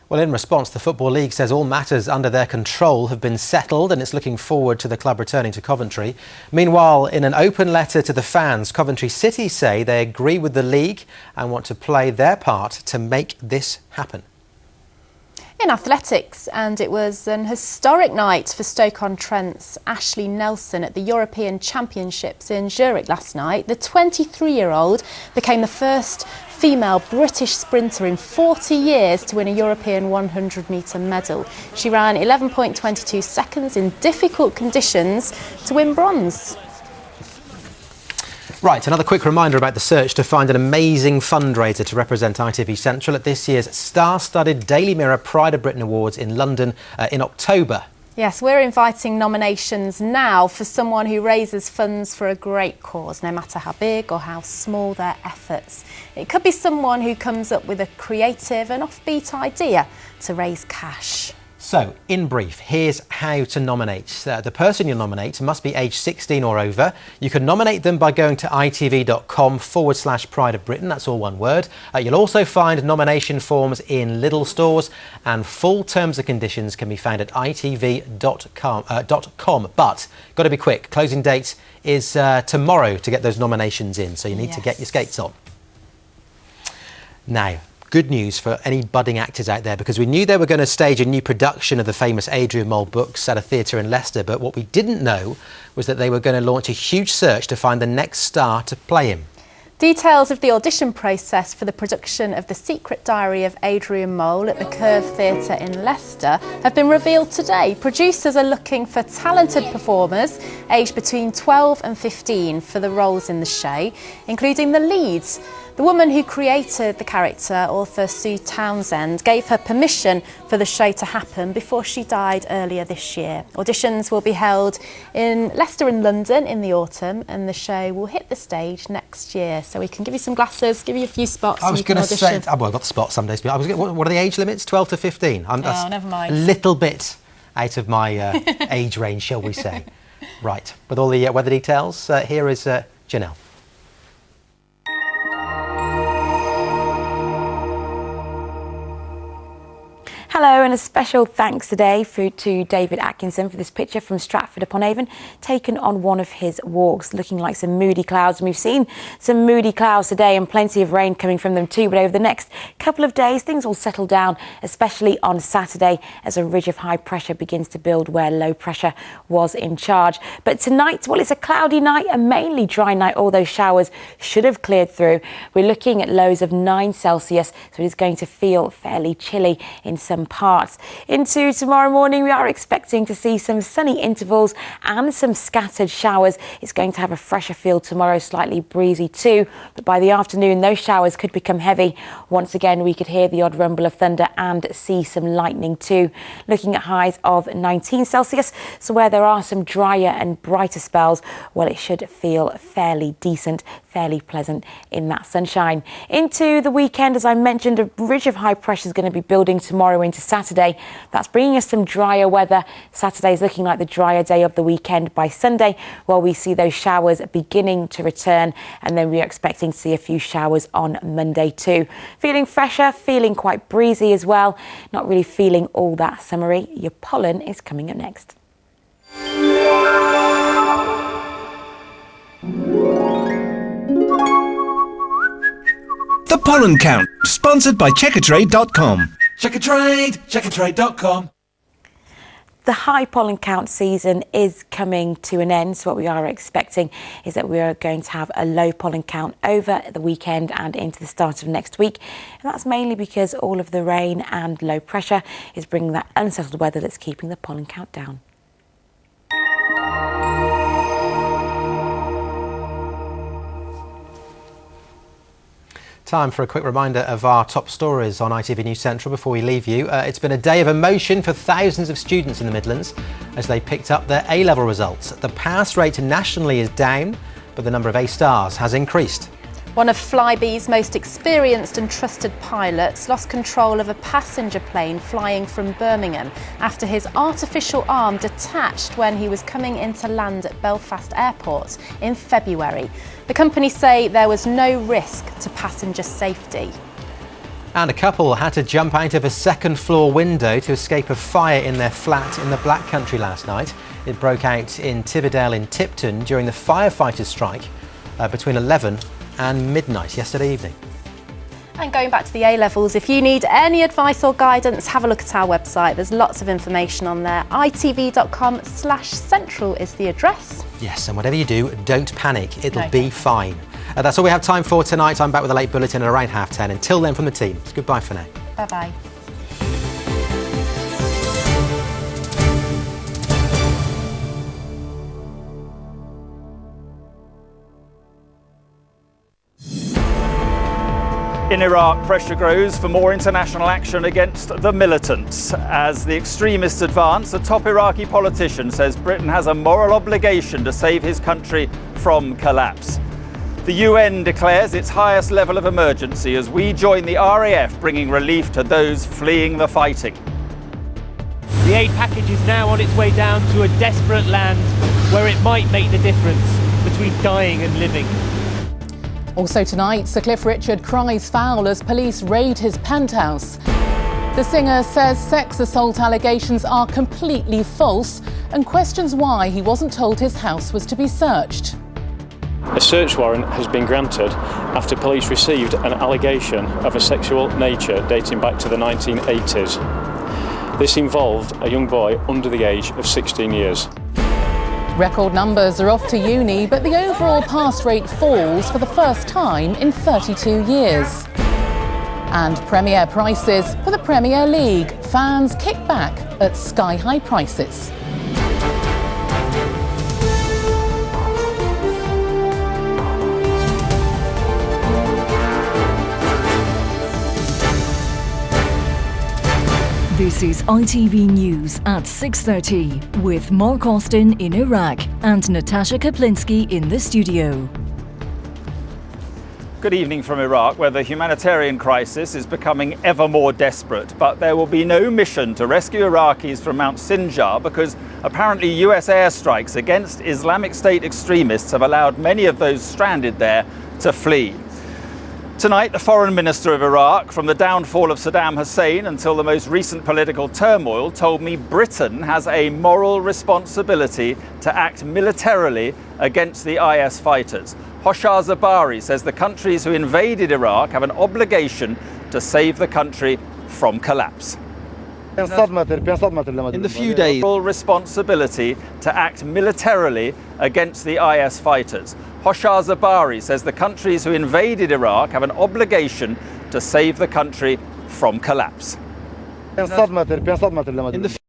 Well, in response, the Football League says all matters under their control have been settled and it's looking forward to the club returning to Coventry. Meanwhile, in an open letter to the fans, Coventry City say they agree with the league and want to play their part to make this happen. In athletics, and it was an historic night for Stoke-on-Trent's Ashley Nelson at the European Championships in Zurich last night. The 23-year-old became the first female British sprinter in 40 years to win a European 100-metre medal. She ran 11.22 seconds in difficult conditions to win bronze. Right, another quick reminder about the search to find an amazing fundraiser to represent ITV Central at this year's star-studded Daily Mirror Pride of Britain Awards in London in October. Yes, we're inviting nominations now for someone who raises funds for a great cause, no matter how big or how small their efforts. It could be someone who comes up with a creative and offbeat idea to raise cash. So, in brief, here's how to nominate. The person you nominate must be aged 16 or over. You can nominate them by going to itv.com/Pride of Britain. That's all one word. You'll also find nomination forms in Lidl stores, and full terms and conditions can be found at itv.com. But, got to be quick. Closing date is tomorrow to get those nominations in, so you need to get your skates on. Now, good news for any budding actors out there, because we knew they were going to stage a new production of the famous Adrian books at a theatre in Leicester, but what we didn't know was that they were going to launch a huge search to find the next star to play him. Details of the audition process for the production of The Secret Diary of Adrian Mole at the Curve Theatre in Leicester have been revealed today. Producers are looking for talented performers aged between 12 and 15 for the roles in the show, including the leads. The woman who created the character, author Sue Townsend, gave her permission for the show to happen before she died earlier this year. Auditions will be held in Leicester and London in the autumn, and the show will hit the stage next year. So we can give you some glasses, give you a few spots. I was going to say, well, I've got the spots some days, but what are the age limits? 12 to 15? Oh, never mind. A little bit out of my age range, shall we say. Right, with all the weather details, here is Janelle. Hello, and a special thanks today to David Atkinson for this picture from Stratford-upon-Avon, taken on one of his walks, looking like some moody clouds. And we've seen some moody clouds today and plenty of rain coming from them too, but over the next couple of days things will settle down, especially on Saturday as a ridge of high pressure begins to build where low pressure was in charge. But tonight, well, it's a cloudy night, a mainly dry night. All those showers should have cleared through. We're looking at lows of 9 Celsius, so it is going to feel fairly chilly in some parts. Into tomorrow morning, we are expecting to see some sunny intervals and some scattered showers. It's going to have a fresher feel tomorrow, slightly breezy too, but by the afternoon those showers could become heavy. Once again, we could hear the odd rumble of thunder and see some lightning too. Looking at highs of 19 Celsius, so where there are some drier and brighter spells, well, it should feel fairly decent, fairly pleasant in that sunshine. Into the weekend, as I mentioned, a ridge of high pressure is going to be building tomorrow into Saturday. That's bringing us some drier weather. Saturday is looking like the drier day of the weekend. By Sunday, well, we see those showers beginning to return, and then we're expecting to see a few showers on Monday too. Feeling fresher, feeling quite breezy as well. Not really feeling all that summery. Your pollen is coming up next. The Pollen Count, sponsored by Checkatrade.com. Checkatrade.com. The high pollen count season is coming to an end, so what we are expecting is that we are going to have a low pollen count over the weekend and into the start of next week, and that's mainly because all of the rain and low pressure is bringing that unsettled weather that's keeping the pollen count down. Time for a quick reminder of our top stories on ITV News Central before we leave you. It's been a day of emotion for thousands of students in the Midlands as they picked up their A-level results. The pass rate nationally is down, but the number of A-stars has increased. One of Flybe's most experienced and trusted pilots lost control of a passenger plane flying from Birmingham after his artificial arm detached when he was coming into land at Belfast Airport in February. The company say there was no risk to passenger safety. And a couple had to jump out of a second-floor window to escape a fire in their flat in the Black Country last night. It broke out in Tividale in Tipton during the firefighters' strike between 11 and midnight yesterday evening. And going back to the A-levels, if you need any advice or guidance, have a look at our website. There's lots of information on there. itv.com/central is the address. Yes, and whatever you do, don't panic. It'll be fine. That's all we have time for tonight. I'm back with a late bulletin at around 10:30. Until then, from the team, it's goodbye for now. Bye-bye. In Iraq, pressure grows for more international action against the militants. As the extremists advance, a top Iraqi politician says Britain has a moral obligation to save his country from collapse. The UN declares its highest level of emergency as we join the RAF bringing relief to those fleeing the fighting. The aid package is now on its way down to a desperate land where it might make the difference between dying and living. Also tonight, Sir Cliff Richard cries foul as police raid his penthouse. The singer says sex assault allegations are completely false and questions why he wasn't told his house was to be searched. A search warrant has been granted after police received an allegation of a sexual nature dating back to the 1980s. This involved a young boy under the age of 16 years. Record numbers are off to uni, but the overall pass rate falls for the first time in 32 years. And Premier prices for the Premier League. Fans kick back at sky-high prices. This is ITV News at 6:30 with Mark Austin in Iraq and Natasha Kaplinsky in the studio. Good evening from Iraq, where the humanitarian crisis is becoming ever more desperate. But there will be no mission to rescue Iraqis from Mount Sinjar because apparently US airstrikes against Islamic State extremists have allowed many of those stranded there to flee. Tonight, the Foreign Minister of Iraq, from the downfall of Saddam Hussein until the most recent political turmoil, told me Britain has a moral responsibility to act militarily against the IS fighters. Hoshar Zabari says the countries who invaded Iraq have an obligation to save the country from collapse. In the few days, moral responsibility to act militarily against the IS fighters. Hoshar Zabari says the countries who invaded Iraq have an obligation to save the country from collapse. In the